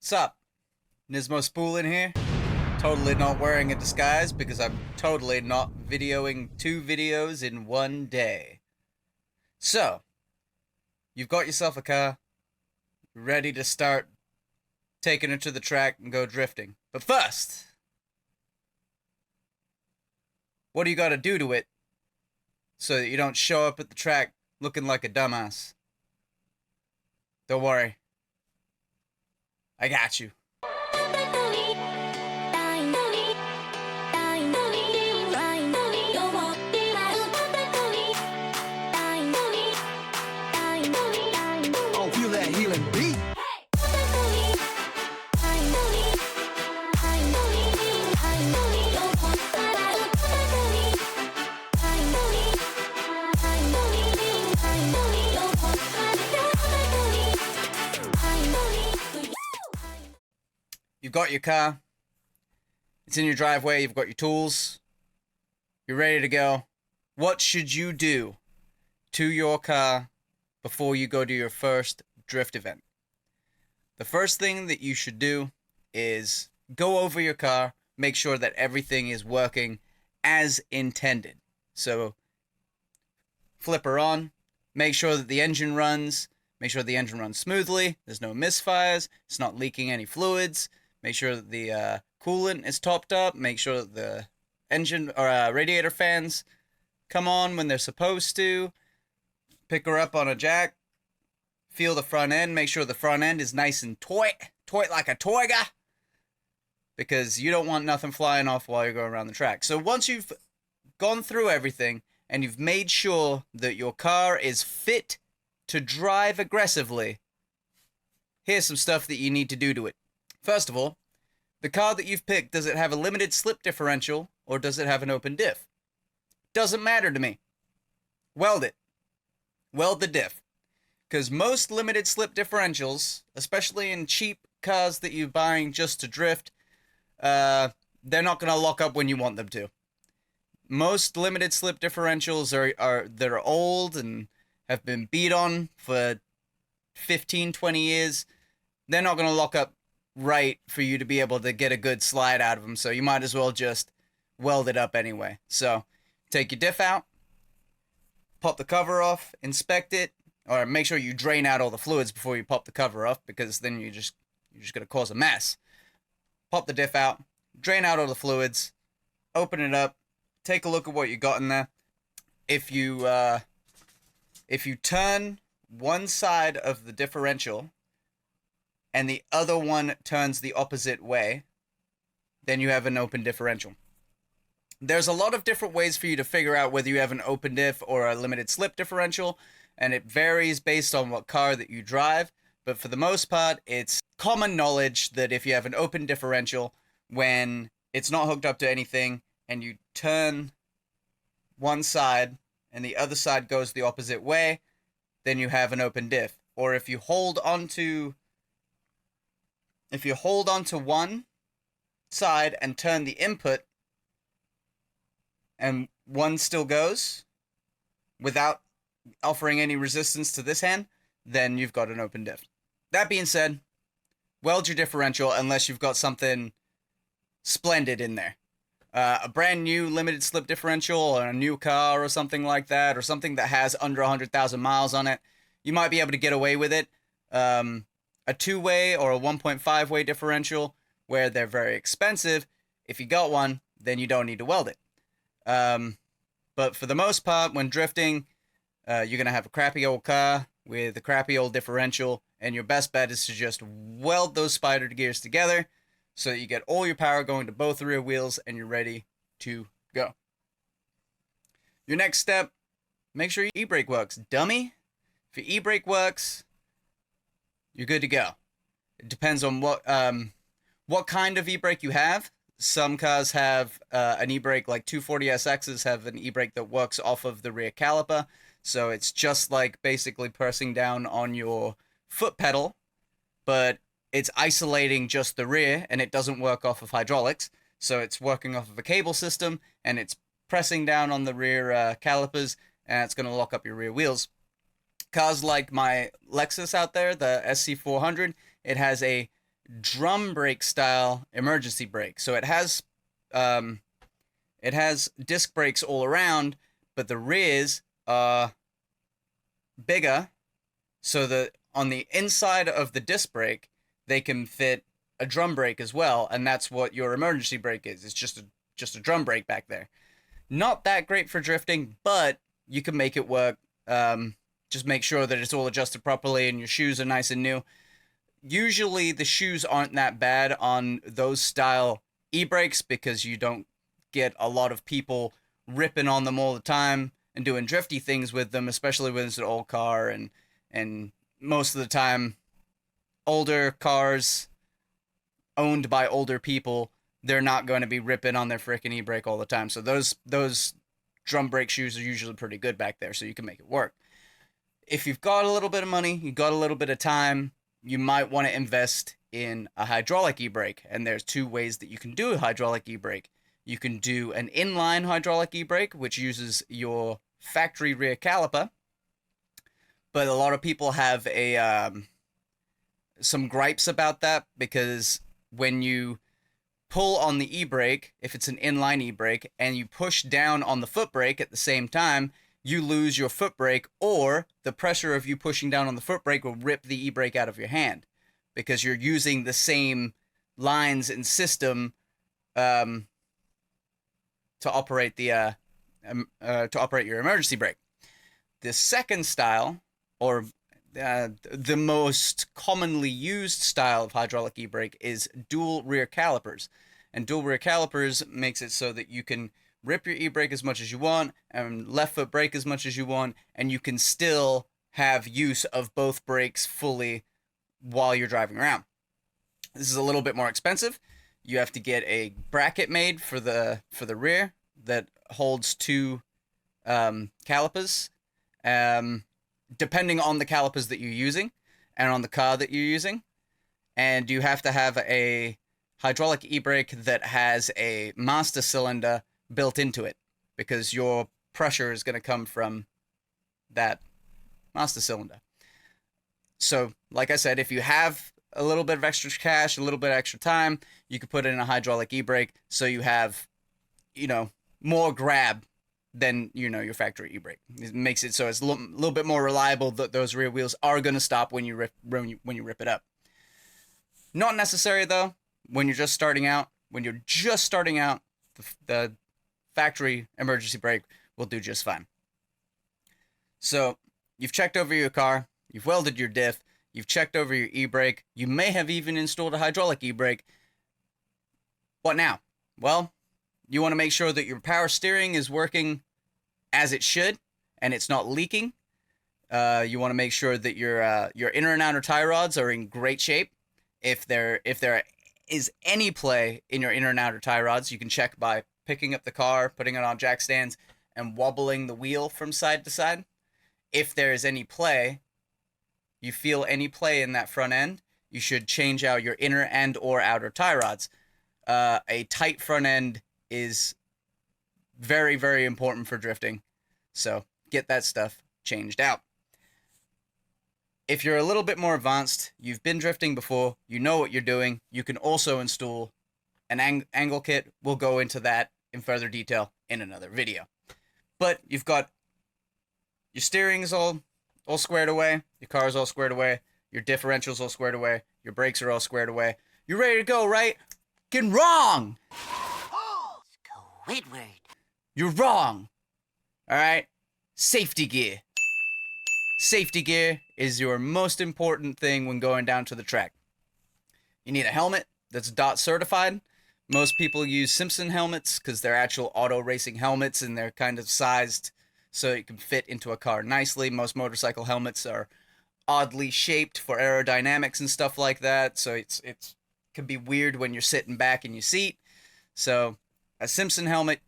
Sup? Nismospoolin here. Totally not wearing a disguise because I'm totally not videoing 2 videos in one day. So, you've got yourself a car, ready to start taking it to the track and go drifting. But first, what do you gotta do to it so that you don't show up at the track looking like a dumbass? Don't worry. I got you. Feel that healing beat. You've got your car. It's in your driveway. You've got your tools. You're ready to go. What should you do to your car before you go to your first drift event? The first thing that you should do is go over your car, make sure that everything is working as intended. So, flip her on, make sure that the engine runs, make sure the engine runs smoothly, there's no misfires, it's not leaking any fluids, make sure that the coolant is topped up, make sure that the engine or radiator fans come on when they're supposed to, pick her up on a jack, feel the front end, make sure the front end is nice and taut like a toiga, because you don't want nothing flying off while you're going around the track. So once you've gone through everything and you've made sure that your car is fit to drive aggressively, here's some stuff that you need to do to it. First of all, the car that you've picked, does it have a limited slip differential or does it have an open diff? Doesn't matter to me. Weld it. Weld the diff. Because most limited slip differentials, especially in cheap cars that you're buying just to drift, they're not going to lock up when you want them to. Most limited slip differentials that are old and have been beat on for 15, 20 years. They're not going to lock up right for you to be able to get a good slide out of them. So you might as well just weld it up anyway. So take your diff out, pop the cover off, inspect it, or make sure you drain out all the fluids before you pop the cover off, because then you're just going to cause a mess. Pop the diff out, drain out all the fluids, open it up, take a look at what you got in there. If you turn one side of the differential and the other one turns the opposite way, then you have an open differential. There's a lot of different ways for you to figure out whether you have an open diff or a limited slip differential, and it varies based on what car that you drive, but for the most part, it's common knowledge that if you have an open differential, when it's not hooked up to anything, and you turn one side and the other side goes the opposite way, then you have an open diff. Or if you hold onto one side and turn the input, and one still goes without offering any resistance to this hand, then you've got an open diff. That being said, weld your differential unless you've got something splendid in there. A brand new limited slip differential or a new car or something like that, or something that has under 100,000 miles on it, you might be able to get away with it. A two-way or a 1.5-way differential, where they're very expensive, if you got one, then you don't need to weld it. But for the most part, when drifting, you're going to have a crappy old car with a crappy old differential, and your best bet is to just weld those spider gears together so that you get all your power going to both rear wheels and you're ready to go. Your next step, make sure your e-brake works. Dummy, if your e-brake works, you're good to go. It depends on what kind of e-brake you have. Some cars have an e-brake, like 240SXs have an e-brake that works off of the rear caliper. So it's just like basically pressing down on your foot pedal, but it's isolating just the rear, and it doesn't work off of hydraulics. So it's working off of a cable system, and it's pressing down on the rear calipers, and it's going to lock up your rear wheels. Cars like my Lexus out there, the SC400, it has a drum brake style emergency brake. So it has disc brakes all around, but the rears are bigger, so that on the inside of the disc brake they can fit a drum brake as well, and that's what your emergency brake is. It's just a drum brake back there. Not that great for drifting, but you can make it work. Just make sure that it's all adjusted properly and your shoes are nice and new. Usually the shoes aren't that bad on those style e-brakes because you don't get a lot of people ripping on them all the time and doing drifty things with them, especially when it's an old car, and most of the time older cars owned by older people, they're not going to be ripping on their freaking e-brake all the time. So those drum brake shoes are usually pretty good back there, so you can make it work. If you've got a little bit of money, you've got a little bit of time, you might want to invest in a hydraulic e-brake. And there's two ways that you can do a hydraulic e-brake. You can do an inline hydraulic e-brake, which uses your factory rear caliper. But a lot of people have some gripes about that, because when you pull on the e-brake, if it's an inline e-brake, and you push down on the foot brake at the same time, you lose your foot brake, or the pressure of you pushing down on the foot brake will rip the e-brake out of your hand, because you're using the same lines and system to operate your emergency brake. The second style, or the most commonly used style of hydraulic e-brake, is dual rear calipers. And dual rear calipers makes it so that you can rip your e-brake as much as you want and left foot brake as much as you want, and you can still have use of both brakes fully while you're driving around. This is a little bit more expensive. You have to get a bracket made for the rear that holds two calipers, depending on the calipers that you're using and on the car that you're using. And you have to have a hydraulic e-brake that has a master cylinder built into it, because your pressure is going to come from that master cylinder. So, like I said, if you have a little bit of extra cash, a little bit of extra time, you could put it in a hydraulic e-brake, so you have, more grab than, your factory e-brake. It makes it so it's a little bit more reliable that those rear wheels are going to stop when you rip it up. Not necessary, though, when you're just starting out. When you're just starting out, the factory emergency brake will do just fine. So, you've checked over your car, you've welded your diff, you've checked over your e-brake, you may have even installed a hydraulic e-brake. What now? Well, you want to make sure that your power steering is working as it should and it's not leaking. You want to make sure that your inner and outer tie rods are in great shape. If there is any play in your inner and outer tie rods, you can check by picking up the car, putting it on jack stands, and wobbling the wheel from side to side. If there is any play, you feel any play in that front end, you should change out your inner and or outer tie rods. A tight front end is very, very important for drifting, so get that stuff changed out. If you're a little bit more advanced, you've been drifting before, you know what you're doing, you can also install an angle kit. We'll go into that in further detail in another video. But you've got your steering's all squared away, your car's all squared away, your differential's all squared away, your brakes are all squared away. You're ready to go, right? Fucking wrong! Squidward. You're wrong. Alright? Safety gear. Safety gear is your most important thing when going down to the track. You need a helmet that's DOT certified. Most people use Simpson helmets because they're actual auto racing helmets, and they're kind of sized so it can fit into a car nicely. Most motorcycle helmets are oddly shaped for aerodynamics and stuff like that, so it can be weird when you're sitting back in your seat. So a Simpson helmet,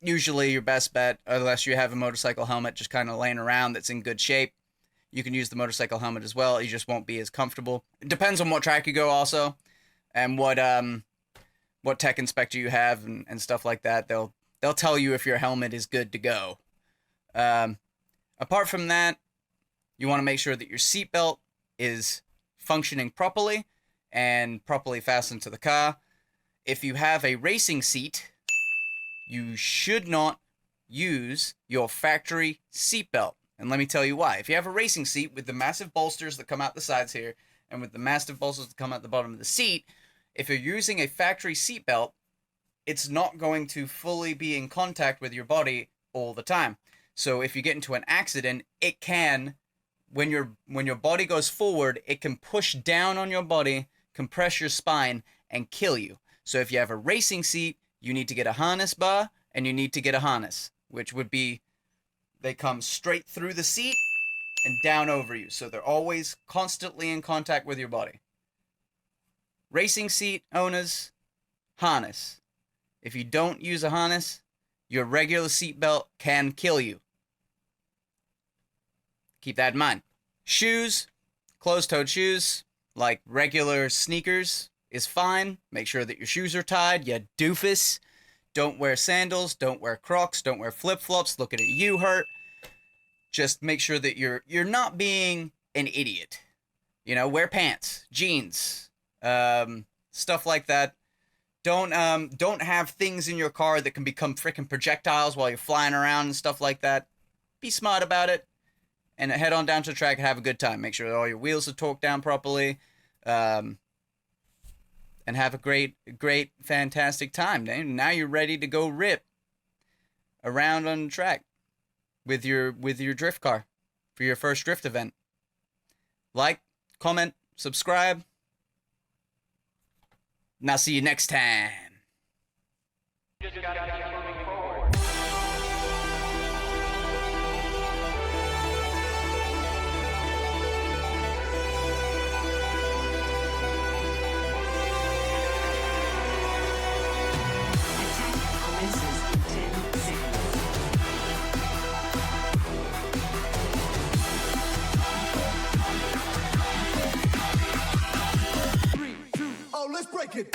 usually your best bet, unless you have a motorcycle helmet just kind of laying around that's in good shape. You can use the motorcycle helmet as well. You just won't be as comfortable. It depends on what track you go also, and what tech inspector you have and stuff like that. They'll tell you if your helmet is good to go. Apart from that, you want to make sure that your seatbelt is functioning properly and properly fastened to the car. If you have a racing seat, you should not use your factory seatbelt. And let me tell you why. If you have a racing seat with the massive bolsters that come out the sides here, and with the massive bolsters that come out the bottom of the seat, if you're using a factory seatbelt, it's not going to fully be in contact with your body all the time. So if you get into an accident, it can, when your body goes forward, it can push down on your body, compress your spine, and kill you. So if you have a racing seat, you need to get a harness bar, and you need to get a harness, which would be, they come straight through the seat and down over you. So they're always constantly in contact with your body. Racing seat owners, harness. If you don't use a harness, your regular seatbelt can kill you. Keep that in mind. Shoes, closed-toed shoes, like regular sneakers, is fine. Make sure that your shoes are tied, you doofus. Don't wear sandals, don't wear Crocs, don't wear flip-flops. Looking at you hurt. Just make sure that you're not being an idiot. You know, wear pants, jeans, stuff like that. Don't have things in your car that can become freaking projectiles while you're flying around and stuff like that. Be smart about it, and head on down to the track and have a good time. Make sure that all your wheels are torqued down properly, and have a great, fantastic time. Now you're ready to go rip around on the track with your drift car for your first drift event. Like, comment, subscribe, and I'll see you next time. Just gotta keep moving forward. Attack commences in 10 seconds. 3, 2, oh, let's break it.